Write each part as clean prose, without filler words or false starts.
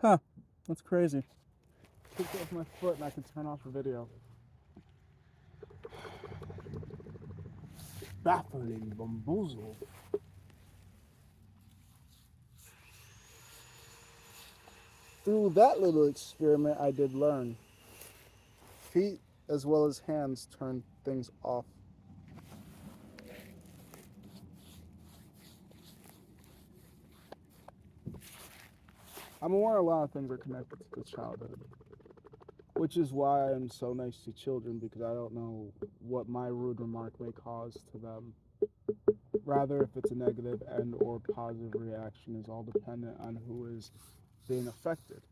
Huh. That's crazy. Kicked off my foot and I could turn off the video. Baffling bamboozle. Through that little experiment, I did learn. Feet as well as hands turn things off. I'm aware a lot of things are connected to childhood, which is why I'm so nice to children because I don't know what my rude remark may cause to them. Rather, if it's a negative and or positive reaction is all dependent on who is being affected.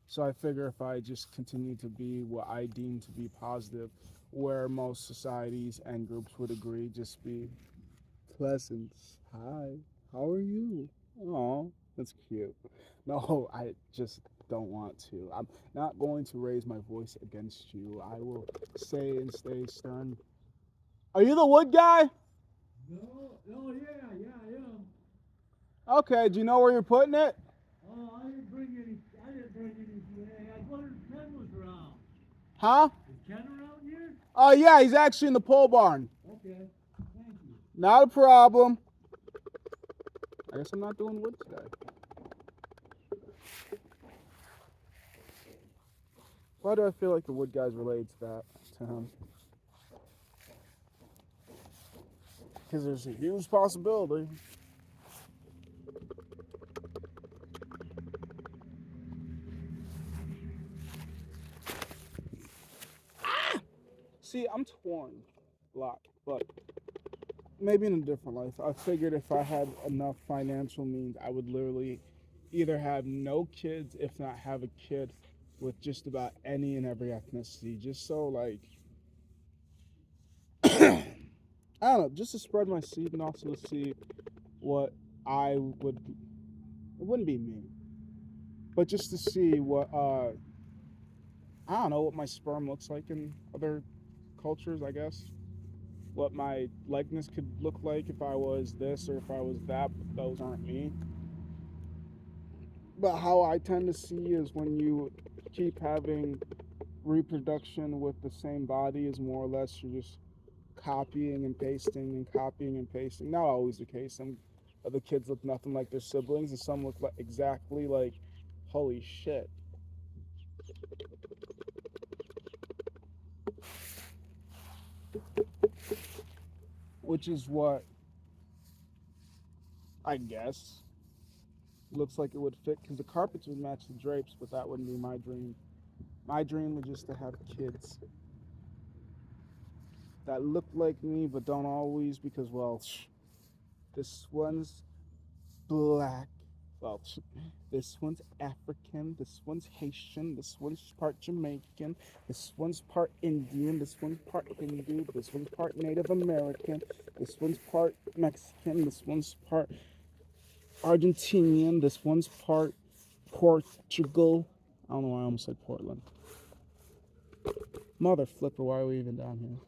So I figure if I just continue to be what I deem to be positive, where most societies and groups would agree, just be pleasant. Hi, how are you? Oh, that's cute. No, I just don't want to. I'm not going to raise my voice against you. I will say and stay stern. Are you the wood guy? No, oh yeah, yeah, I am. Okay, do you know where you're putting it? Oh, I didn't bring any. I didn't bring any today. I wondered if Ken was around. Huh? Is Ken around here? Oh, yeah, he's actually in the pole barn. Okay, thank you. Not a problem. I guess I'm not doing wood today. Why do I feel like the wood guy's related to that, to him? Because there's a huge possibility. See, I'm torn a lot, but maybe in a different life. I figured if I had enough financial means, I would literally either have no kids, if not have a kid with just about any and every ethnicity, just so like I don't know, just to spread my seed and also to see what I would. It wouldn't be me, but just to see what I don't know what my sperm looks like in other cultures. I guess what my likeness could look like if I was this or if I was that. But those aren't me. But how I tend to see is when you keep having reproduction with the same body is more or less you're just copying and pasting and copying and pasting. Not always the case. Some of the kids look nothing like their siblings, and some look like exactly like, holy shit. Which is what I guess looks like it would fit because the carpets would match the drapes, but that wouldn't be my dream. My dream was just to have kids that look like me but don't always because, well, this one's black. Well, this one's African. This one's Haitian. This one's part Jamaican. This one's part Indian. This one's part Hindu. This one's part Native American. This one's part Mexican. This one's part Argentinian. This one's part Portugal. I don't know why I almost said Portland. Mother flipper, why are we even down here?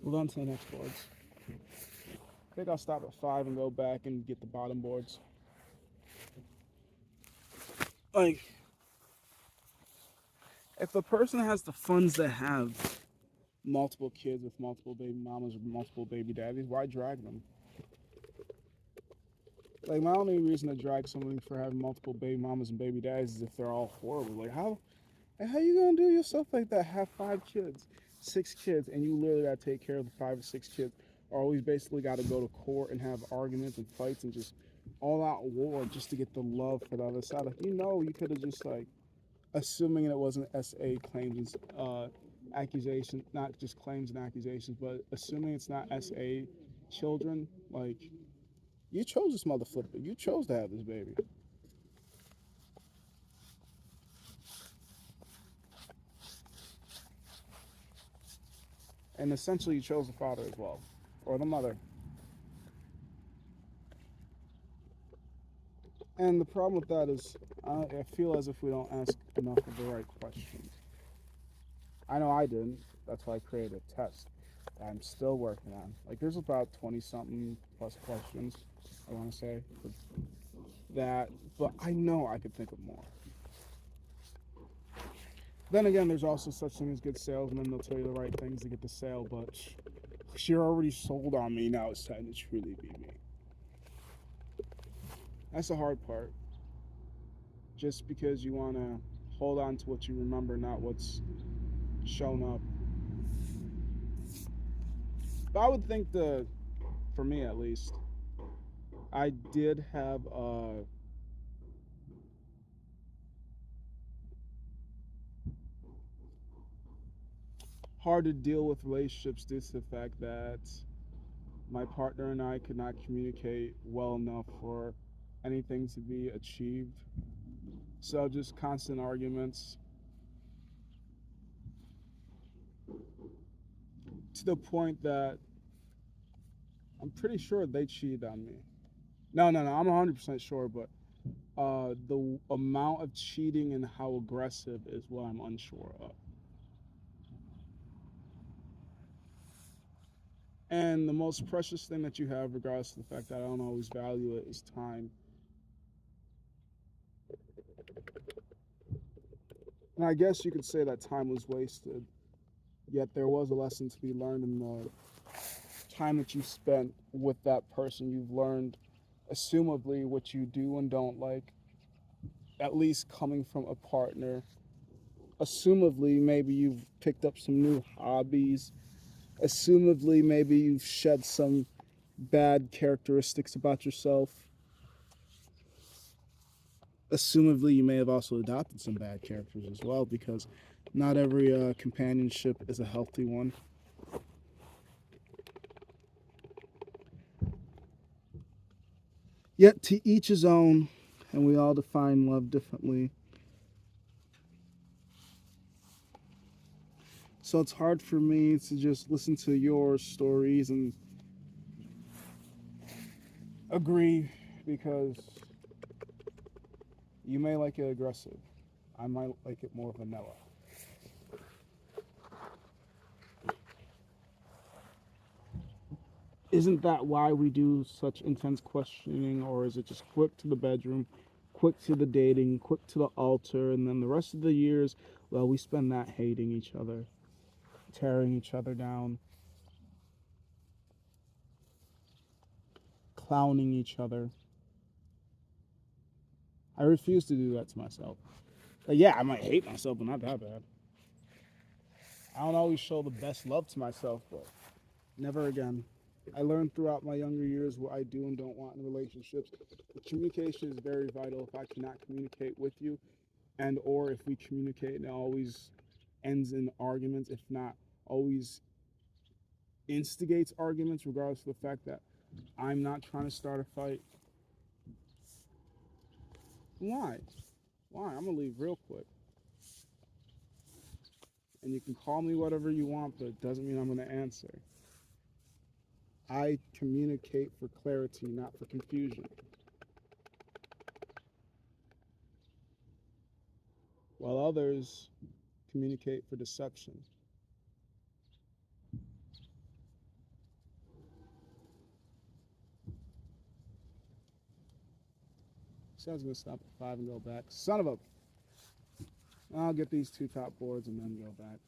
Move on to the next boards. I think I'll stop at 5 and go back and get the bottom boards. Like, if a person has the funds to have multiple kids with multiple baby mamas or multiple baby daddies, why drag them? Like, my only reason to drag somebody for having multiple baby mamas and baby daddies is if they're all horrible. Like, how you gonna do yourself like that? Have 5 kids, 6 kids, and you literally gotta take care of the 5 or 6 kids. Or always basically gotta go to court and have arguments and fights and just all out war just to get the love for the other side. Like, you could have just like, assuming it wasn't SA claims and accusations, not just claims and accusations, but assuming it's not SA children, like, you chose this mother flipper. You chose to have this baby. And essentially, you chose the father as well, or the mother. And the problem with that is, I feel as if we don't ask enough of the right questions. I know I didn't. That's why I created a test that I'm still working on. Like, there's about 20 something plus questions, I want to say. that, but I know I could think of more. Then again, there's also such thing as good salesmen. They'll tell you the right things to get the sale, but you're already sold on me. Now it's time to truly be me. That's the hard part. Just because you want to hold on to what you remember, not what's shown up. But I would think for me at least, I did have a hard to deal with relationships due to the fact that my partner and I could not communicate well enough for anything to be achieved. So just constant arguments to the point that I'm pretty sure they cheated on me. No, I'm 100% sure, but the amount of cheating and how aggressive is what I'm unsure of. And the most precious thing that you have, regardless of the fact that I don't always value it, is time. And I guess you could say that time was wasted, yet there was a lesson to be learned in the time that you spent with that person. You've learned, assumably, what you do and don't like, at least coming from a partner. Assumably, maybe you've picked up some new hobbies. Assumably, maybe you've shed some bad characteristics about yourself. Assumably, you may have also adopted some bad characters as well, because not every companionship is a healthy one. Yet to each his own, and we all define love differently. So it's hard for me to just listen to your stories and agree, because you may like it aggressive. I might like it more vanilla. Isn't that why we do such intense questioning, or is it just quick to the bedroom, quick to the dating, quick to the altar, and then the rest of the years, well, we spend that hating each other, tearing each other down, clowning each other. I refuse to do that to myself. Like, yeah, I might hate myself, but not that bad. I don't always show the best love to myself, but never again. I learned throughout my younger years what I do and don't want in relationships. Communication is very vital. If I cannot communicate with you, and or if we communicate and it always ends in arguments, if not always instigates arguments, regardless of the fact that I'm not trying to start a fight. Why? I'm gonna leave real quick. And you can call me whatever you want, but it doesn't mean I'm gonna answer. I communicate for clarity, not for confusion. While others communicate for deception. So I was gonna stop at 5 and go back. Son of a... I'll get these 2 top boards and then go back.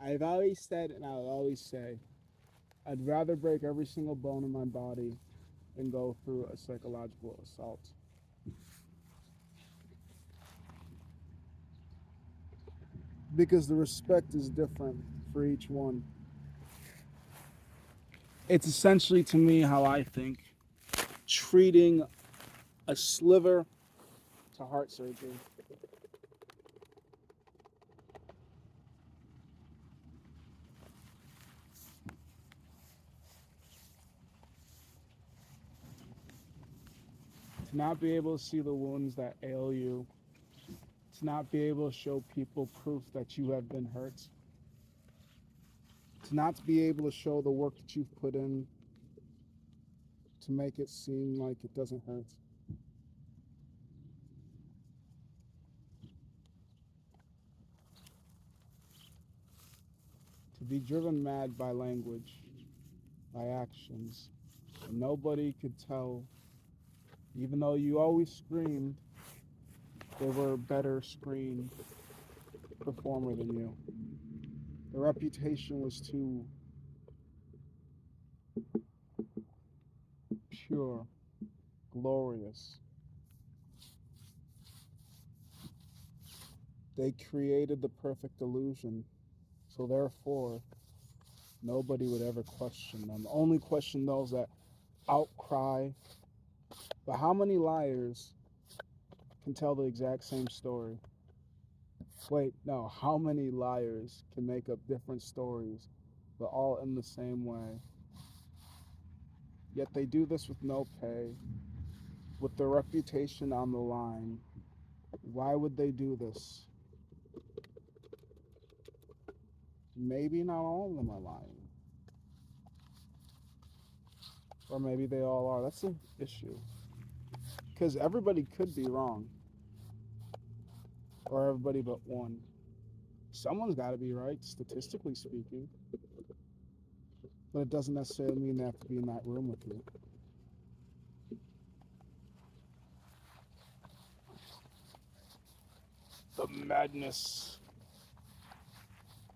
I've always said, and I'll always say, I'd rather break every single bone in my body than go through a psychological assault. Because the respect is different for each one. It's essentially, to me, how I think, treating a sliver to heart surgery. To not be able to see the wounds that ail you, to not be able to show people proof that you have been hurt, to not be able to show the work that you've put in to make it seem like it doesn't hurt. To be driven mad by language by actions. And nobody could tell, even though you always screamed, they were a better screen performer than you. The reputation was too pure, glorious. They created the perfect illusion, so therefore, nobody would ever question them. Only question those that outcry. But how many liars can tell the exact same story? Wait, no, how many liars can make up different stories, but all in the same way? Yet they do this with no pay, with their reputation on the line. Why would they do this? Maybe not all of them are lying. Or maybe they all are. That's an issue. Because everybody could be wrong. Or everybody but one. Someone's got to be right, statistically speaking. But it doesn't necessarily mean they have to be in that room with you. The madness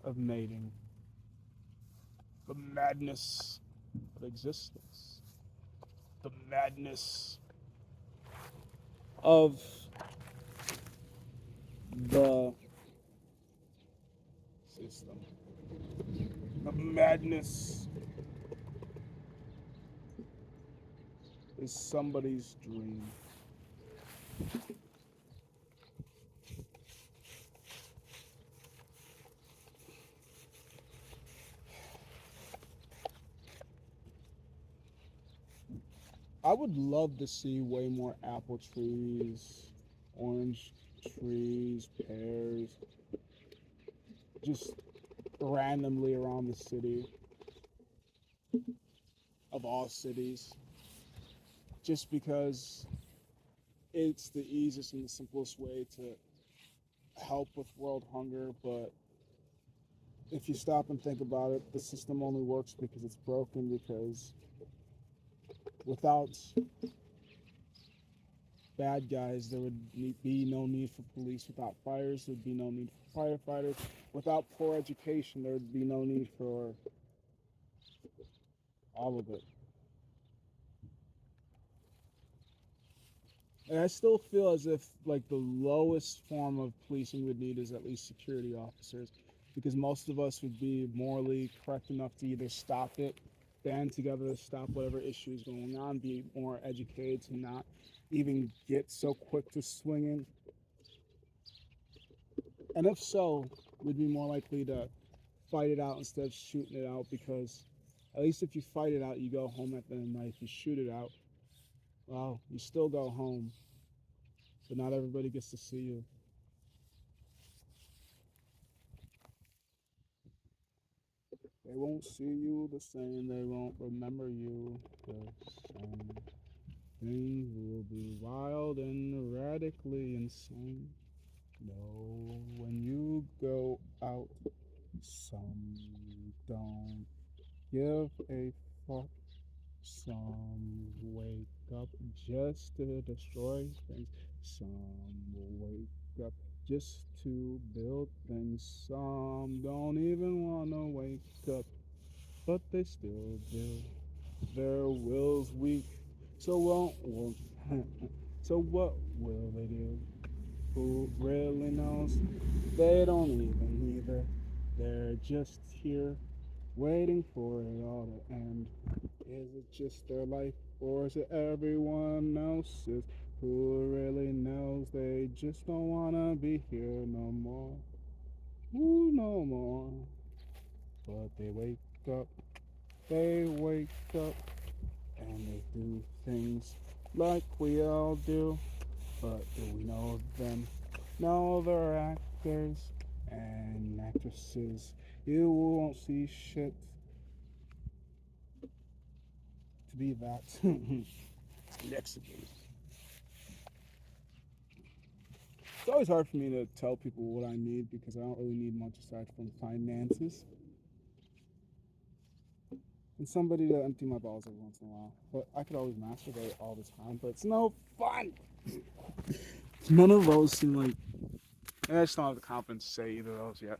of mating. The madness of existence. The madness of the system. The madness is somebody's dream. I would love to see way more apple trees, orange trees, pears, just randomly around the city, of all cities, just because it's the easiest and the simplest way to help with world hunger. But if you stop and think about it, the system only works because it's broken, because without bad guys, there would be no need for police. Without fires, there would be no need for firefighters. Without poor education, there would be no need for all of it. And I still feel as if like the lowest form of policing would need is at least security officers, because most of us would be morally correct enough to either stop it, band together to stop whatever issue is going on, be more educated to not even get so quick to swinging. And if so, we'd be more likely to fight it out instead of shooting it out, because at least if you fight it out, you go home at the end of the night. If you shoot it out, well, you still go home, but not everybody gets to see you. They won't see you the same, they won't remember you the same. Things will be wild and radically insane. No, when you go out, some don't give a fuck. Some wake up just to destroy things. Some will wake up just to build things. Some don't even wanna wake up, but they still do. Their will's weak, so so what will they do? Who really knows? They don't even either. They're just here waiting for it all to end. Is it just their life, or is it everyone else's? Who really knows? They just don't wanna be here no more. Ooh, no more. But they wake up, and they do things like we all do. But do we know them? No, they're actors and actresses. You won't see shit to be that. Next case. It's always hard for me to tell people what I need, because I don't really need much aside from finances. and somebody to empty my balls every once in a while. But I could always masturbate all the time, but it's no fun. None of those seem like. I just don't have the confidence to say either of those yet.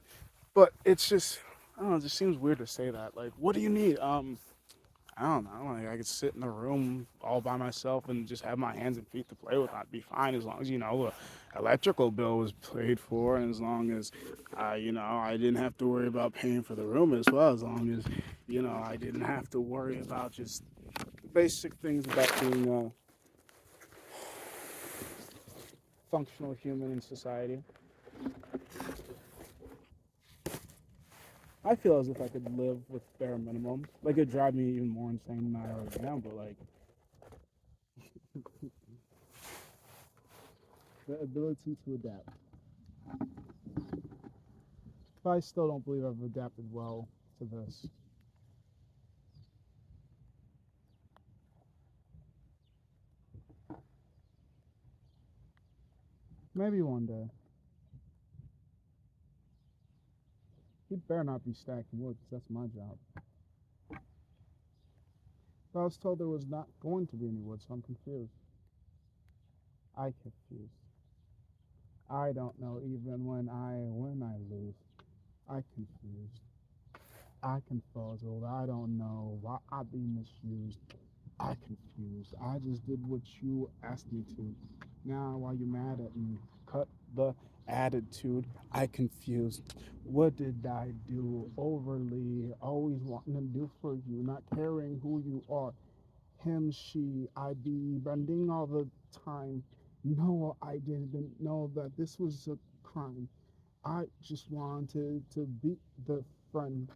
But it's just, I don't know. It just seems weird to say that. Like, what do you need? I don't know. Like, I could sit in a room all by myself and just have my hands and feet to play with. I'd be fine as long as the electrical bill was paid for, and as long as I didn't have to worry about paying for the room as well. As long as I didn't have to worry about just basic things about being a functional human in society. I feel as if I could live with bare minimum. Like, it'd drive me even more insane than I already am, but like the ability to adapt. But I still don't believe I've adapted well to this. Maybe one day. He better not be stacking wood, because that's my job. But I was told there was not going to be any wood, so I'm confused. I confused. I don't know even when I lose. I confused. I confuzzled. I don't know why I be misused. I confused. I just did what you asked me to. Now, while you're mad at me, cut the attitude. I confused. What did I do? Overly, always wanting to do for you, not caring who you are. Him, she, I be bending all the time. No, I didn't know that this was a crime. I just wanted to be the friend.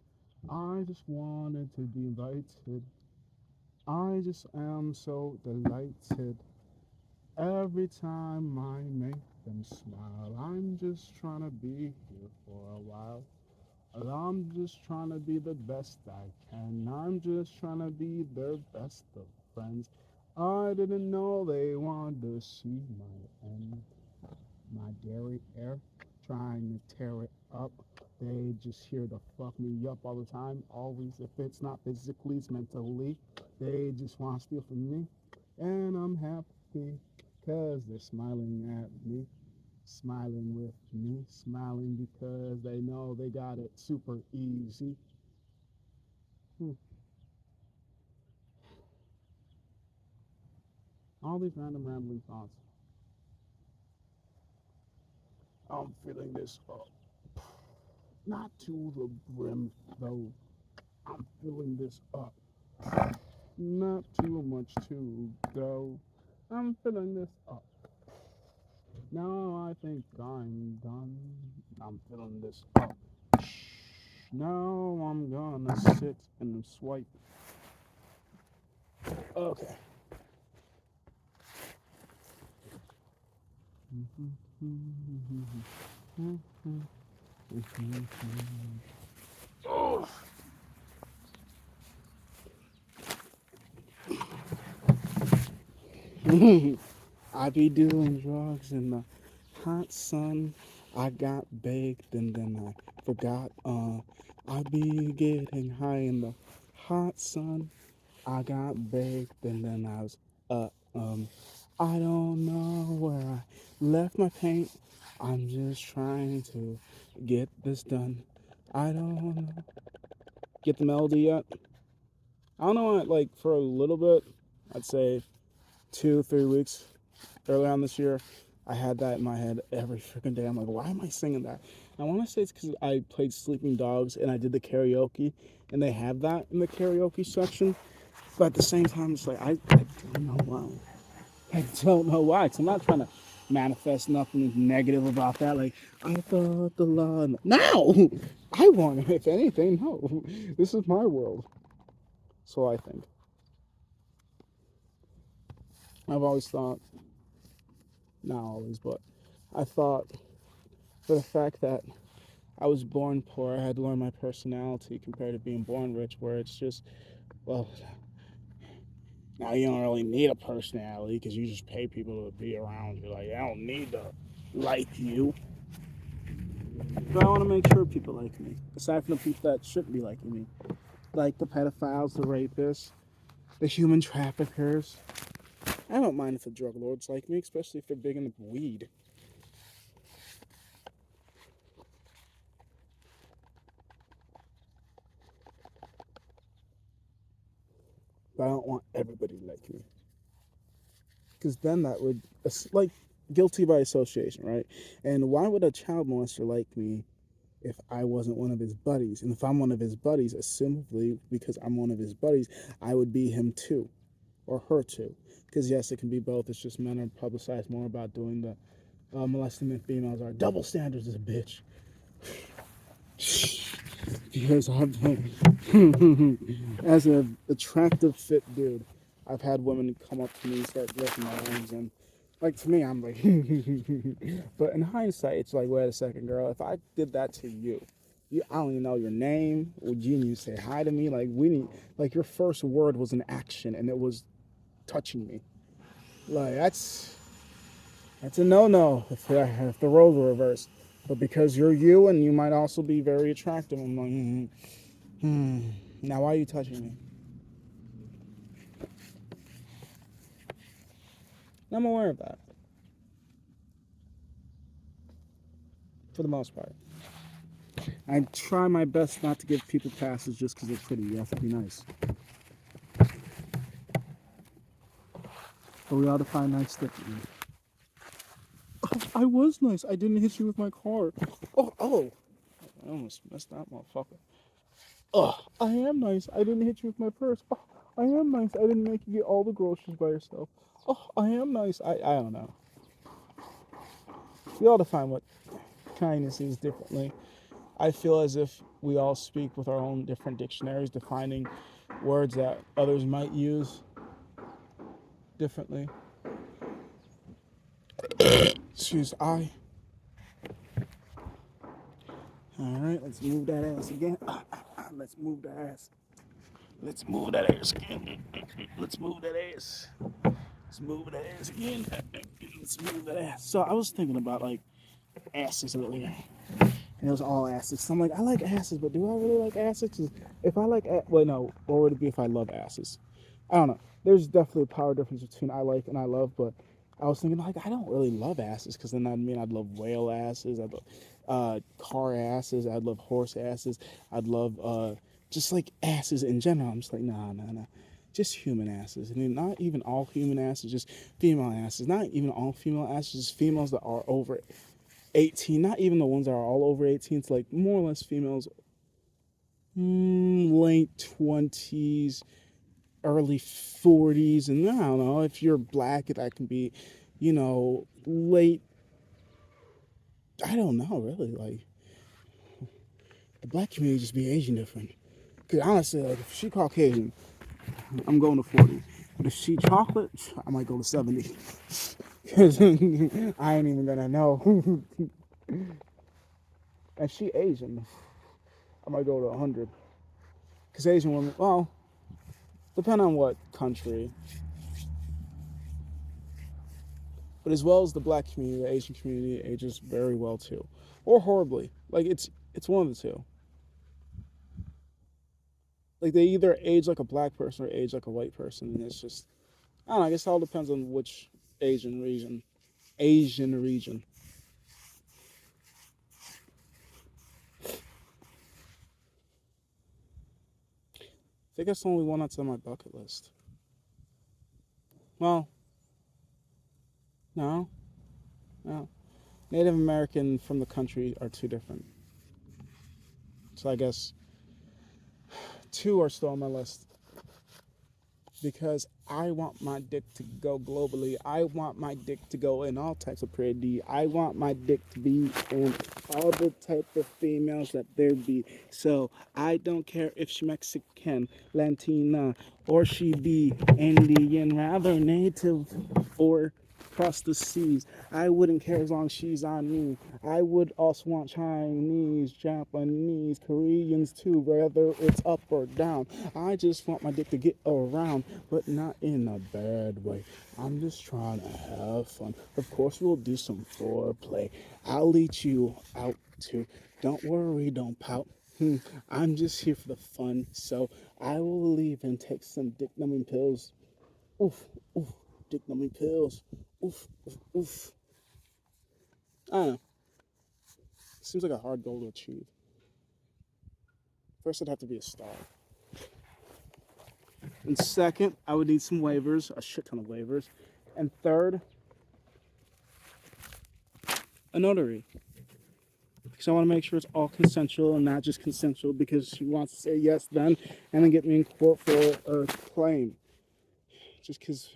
I just wanted to be invited. I just am so delighted every time I make them smile. I'm just trying to be here for a while. I'm just trying to be the best I can. I'm just trying to be their best of friends. I didn't know they wanted to see my end. My dairy air trying to tear it up. They just here to fuck me up all the time. Always, if it's not physically, it's mentally. They just want to steal from me. And I'm happy because they're smiling at me, smiling with me, smiling because they know they got it super easy. Hmm. All these random rambling thoughts. I'm feeling this up. Not to the brim, though. I'm filling this up. Not too much to go. I'm filling this up. Now I think I'm done. I'm filling this up. Now I'm gonna sit and swipe. Okay. Oh. I be doing drugs in the hot sun. I got baked and then I forgot. I be getting high in the hot sun. I got baked and then I was uh um. I don't know where I left my paint. I'm just trying to get this done. I don't know. Get the melody yet? I don't know. Like for a little bit, I'd say 2, 3 weeks early on this year, I had that in my head every freaking day. I'm like, why am I singing that? I want to say it's because I played Sleeping Dogs and I did the karaoke, and they have that in the karaoke section. But at the same time, it's like, I don't know why. I don't know why. Because I'm not trying to manifest nothing negative about that. Like, I thought the law. No! I want, if anything, no. This is my world. So I think. I've always thought, not always, but I thought for the fact that I was born poor, I had to learn my personality compared to being born rich, where it's just, well, now you don't really need a personality because you just pay people to be around you. Like, I don't need to like you. But I want to make sure people like me, aside from the people that shouldn't be liking me. like the pedophiles, the rapists, the human traffickers. I don't mind if the drug lords like me, especially if they're big into weed. But I don't want everybody to like me. Because then that would, like, guilty by association, right? And why would a child molester like me if I wasn't one of his buddies? And if I'm one of his buddies, assumably because I'm one of his buddies, I would be him too, or her too. Because yes, it can be both. It's just men are publicized more about doing the molesting than females are. Double standards is a bitch. Because I've been, as an attractive, fit dude, I've had women come up to me and start licking my arms, and like to me, I'm like, but in hindsight, it's like, wait a second, girl, if I did that to you, I don't even know your name. Would you even say hi to me? Like we need, like your first word was an action, and it was touching me. Like that's a no-no if the roles were reversed. But because you're you, and you might also be very attractive, I'm like, now why are you touching me? And I'm aware of that, for the most part. I try my best not to give people passes just because they're pretty. You have to be nice. But we ought to find nice differently. Oh, I was nice. I didn't hit you with my car. Oh. I almost messed that motherfucker. Oh, I am nice. I didn't hit you with my purse. Oh, I am nice. I didn't make you get all the groceries by yourself. Oh, I am nice. I don't know. We ought to find what kindness is differently. I feel as if we all speak with our own different dictionaries, defining words that others might use differently. Excuse I. All right, let's move that ass again. Let's move that ass. Let's move that ass again. Let's move that ass. Let's move that ass again. Let's move that ass. So I was thinking about like asses earlier, and it was all asses. So I'm like, I like asses, but do I really like asses? 'Cause if I like, well, no, what would it be if I love asses? I don't know. There's definitely a power difference between I like and I love, but I was thinking like I don't really love asses because then that'd mean I'd love whale asses, I'd love car asses, I'd love horse asses, I'd love just like asses in general. I'm just like nah. Just human asses. I mean, not even all human asses, just female asses. Not even all female asses, just females that are over 18. Not even the ones that are all over 18. It's like more or less females, late 20s, early 40s, and I don't know if you're black, that can be, late. I don't know really. Like the black community just be Asian different. Cause honestly, like if she Caucasian, I'm going to 40. But if she chocolate, I might go to 70. Cause I ain't even gonna know. And she Asian, I might go to 100. Cause Asian women, well, depend on what country. But as well as the black community, the Asian community ages very well too, or horribly. Like it's one of the two. Like they either age like a black person or age like a white person, and it's just I don't know. I guess it all depends on which Asian region. Asian region. I think that's the only one that's on my bucket list. Well, no, no. Native American from the country are two different. So I guess two are still on my list because I want my dick to go globally. I want my dick to go in all types of period D. I want my dick to be in all the type of females that there be. So I don't care if she Mexican, Latina, or she be Indian, rather native or across the seas. I wouldn't care as long as she's on me. I would also want Chinese, Japanese, Koreans too, whether it's up or down. I just want my dick to get around, but not in a bad way. I'm just trying to have fun. Of course, we'll do some foreplay. I'll lead you out too. Don't worry, don't pout. I'm just here for the fun, so I will leave and take some dick numbing pills. Oof, oof, dick numbing pills. Oof, oof, oof. I don't know. Seems like a hard goal to achieve. First, I'd have to be a star. And second, I would need some waivers, a shit ton of waivers. And third, a notary. Because I want to make sure it's all consensual and not just consensual because she wants to say yes then and then get me in court for a claim. Just because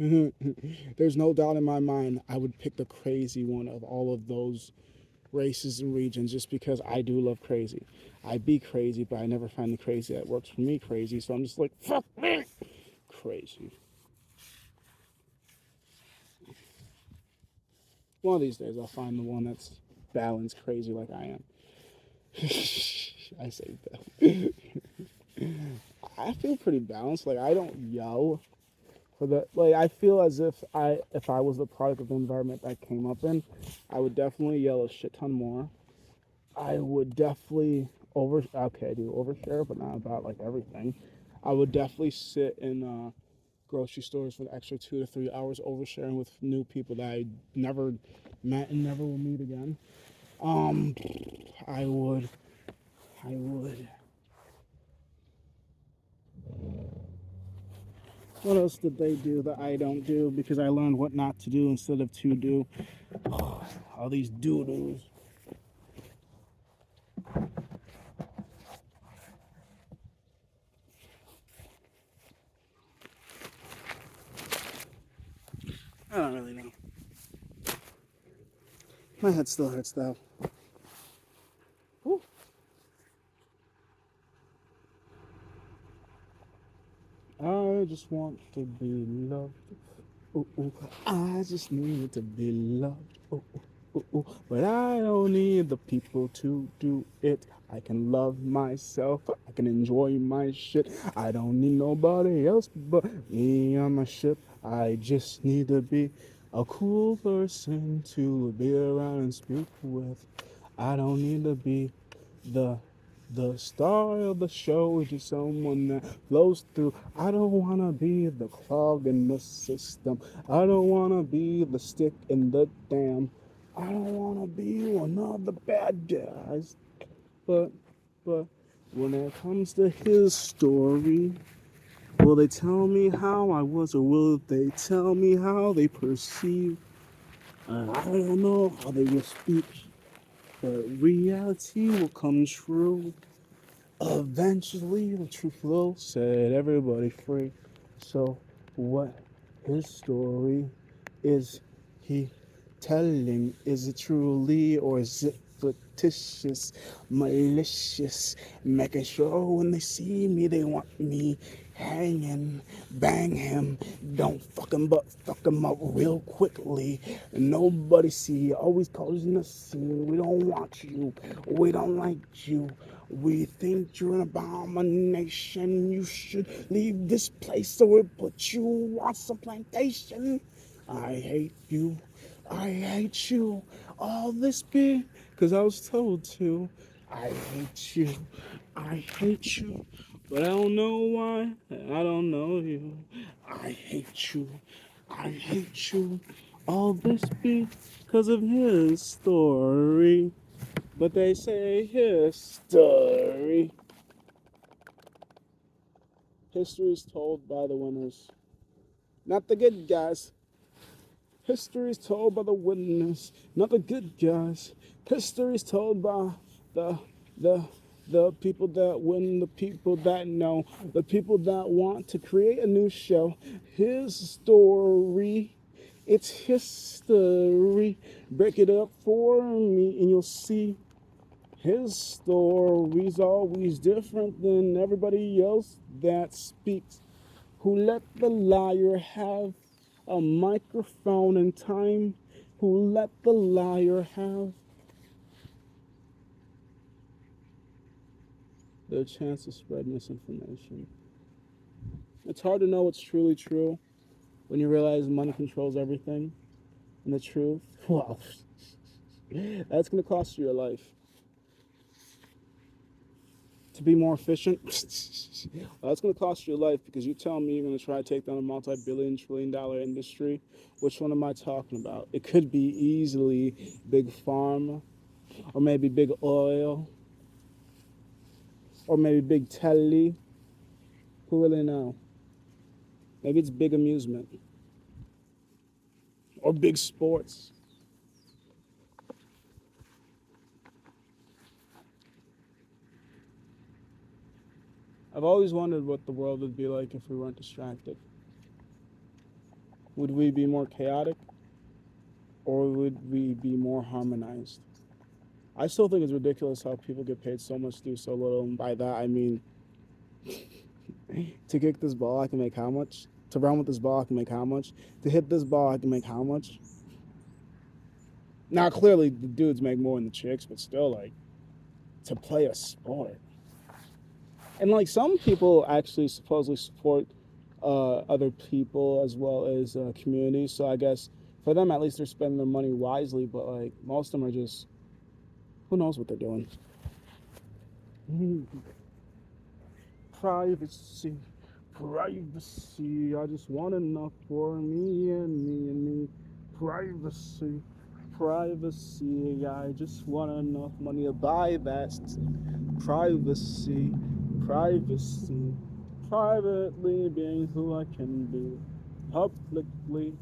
there's no doubt in my mind I would pick the crazy one of all of those races and regions just because I do love crazy. I be crazy, but I never find the crazy that works for me crazy, so I'm just like, fuck me! Crazy. One of these days I'll find the one that's balanced crazy like I am. I say that. I feel pretty balanced. Like I don't yell for the like. I feel as if I was the product of the environment I came up in, I would definitely yell a shit ton more. I would definitely okay, I do overshare, but not about like everything. I would definitely sit in grocery stores for the extra 2 to 3 hours oversharing with new people that I never met and never will meet again. Um, I would. I would. What else did they do that I don't do because I learned what not to do instead of to do? Oh, all these doodles. I don't really know. My head still hurts though. Whew. I just want to be loved. Ooh, ooh. I just need to be loved. Ooh, ooh, ooh. But I don't need the people to do it. I can love myself. I can enjoy my shit. I don't need nobody else but me on my ship. I just need to be a cool person to be around and speak with. I don't need to be the star of the show, just someone that flows through. I don't wanna be the clog in the system. I don't wanna be the stick in the dam. I don't wanna be one of the bad guys. But when it comes to his story, will they tell me how I was, or will they tell me how they perceive? I don't know how they will speak, but reality will come true. Eventually, the truth will set everybody free. So, what his story is he telling? Is it truly or is it fictitious, malicious? Making sure when they see me, they want me hanging, bang him, don't fuck him, but fuck him up real quickly. Nobody see, always causing a scene. We don't want you, we don't like you. We think you're an abomination. You should leave this place so we put you on some plantation. I hate you. I hate you. All this because I was told to. I hate you. I hate you. But I don't know why. I don't know you. I hate you. I hate you. All this because of his story. But they say history. History is told by the winners, not the good guys. History is told by the winners, not the good guys. History is told by the the the people that win, the people that know, the people that want to create a new show. His story. It's history. Break it up for me and you'll see his story's always different than everybody else that speaks. Who let the liar have a microphone in time? Who let the liar have the chance to spread misinformation? It's hard to know what's truly true when you realize money controls everything. And the truth, well, that's going to cost you your life. to be more efficient. Well, that's going to cost you your life because you tell me you're going to try to take down a multi-billion, trillion-dollar industry. Which one am I talking about? It could be easily big pharma, or maybe big oil, or maybe big telly. Who really know? Maybe it's big amusement or big sports. I've always wondered what the world would be like if we weren't distracted. Would we be more chaotic or would we be more harmonized? I still think it's ridiculous how people get paid so much to do so little. And by that, I mean, to kick this ball, I can make how much? To run with this ball, I can make how much? To hit this ball, I can make how much? Now, clearly, the dudes make more than the chicks, but still, like, to play a sport. And, like, some people actually supposedly support other people as well as communities. So I guess for them, at least they're spending their money wisely. But, like, most of them are just, who knows what they're doing? Privacy, privacy. I just want enough for me and me and me. Privacy, privacy. I just want enough money to buy that. Privacy, privacy. Privately being who I can be. Publicly,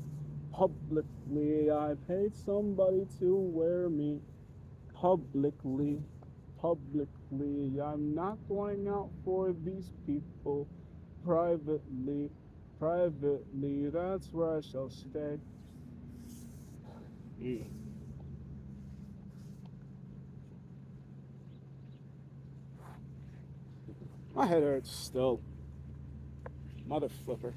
publicly. I paid somebody to wear me. Publicly, publicly. I'm not going out for these people. Privately, privately. That's where I shall stay. My head hurts still. Mother flipper.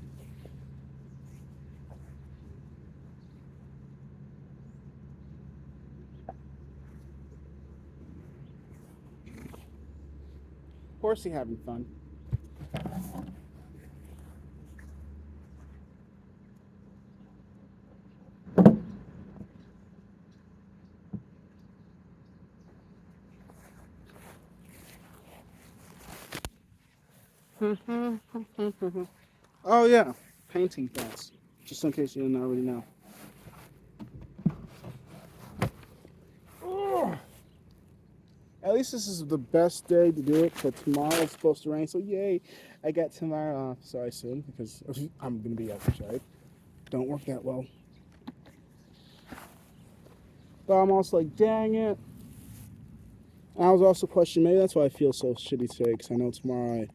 Horsey having fun. Oh yeah, painting class. Just in case you didn't already know. Ugh. At least this is the best day to do it. So tomorrow it's supposed to rain. So yay, I got tomorrow off. So I assume because I'm gonna be outside. Don't work that well. But I'm also like, dang it. And I was also questioning, maybe that's why I feel so shitty today, because I know tomorrow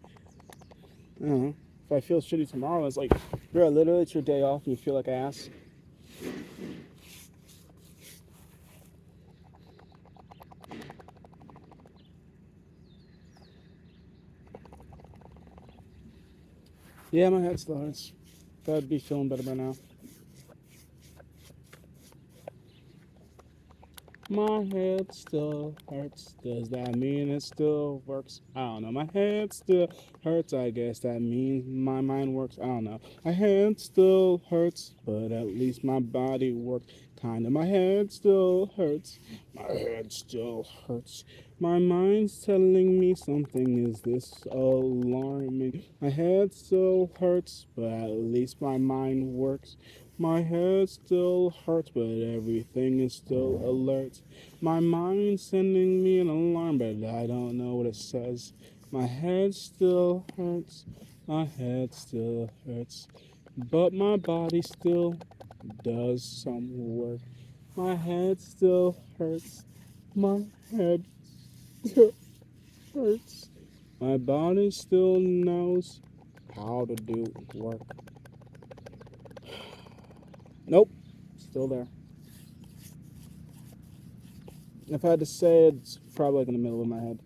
I don't know. If I feel shitty tomorrow, it's like, bro, literally it's your day off and you feel like ass. Yeah, my head still hurts. Thought I'd be feeling better by now. My head still hurts. Does that mean it still works? I don't know. My head still hurts. I guess that means my mind works. I don't know. My head still hurts, but at least my body works. Kinda. My head still hurts. My head still hurts. My mind's telling me something. Is this alarming? My head still hurts, but at least my mind works. My head still hurts, but everything is still alert. My mind's sending me an alarm, but I don't know what it says. My head still hurts. My head still hurts. But my body still does some work. My head still hurts. My head still hurts. My body still knows how to do work. Nope, still there. If I had to say it, it's probably like in the middle of my head.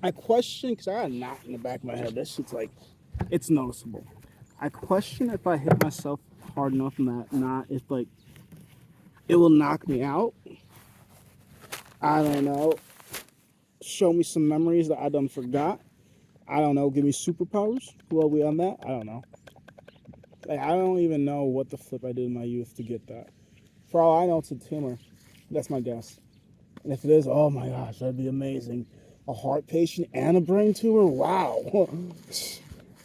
I question, because I got a knot in the back of my head. That shit's like, it's noticeable. I question if I hit myself hard enough in that knot, if like, it will knock me out. I don't know. Show me some memories that I done forgot. I don't know. Give me superpowers. Who are we on that? I don't know. Like, I don't even know what the flip I did in my youth to get that. For all I know, it's a tumor. That's my guess. And if it is, oh my gosh, that'd be amazing. A heart patient and a brain tumor? Wow.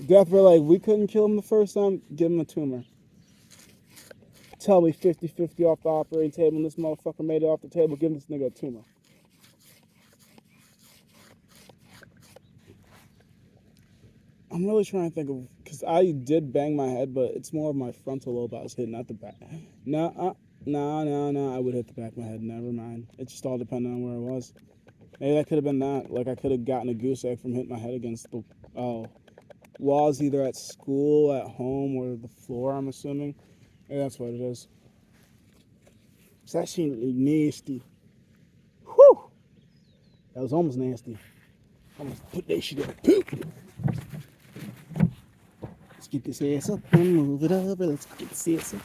Death were like, we couldn't kill him the first time, give him a tumor. Tell me 50-50 off the operating table and this motherfucker made it off the table, give this nigga a tumor. I'm really trying to think of, because I did bang my head, but it's more of my frontal lobe I was hitting, not the back. No, I would hit the back of my head, never mind. It just all depended on where it was. Maybe that could have been that. Like, I could have gotten a goose egg from hitting my head against the walls, either at school, at home, or the floor, I'm assuming. Maybe that's what it is. It's actually nasty. Whew! That was almost nasty. Almost put that shit up. Poop! Let's get this ass up and move it over. Let's get this ass up.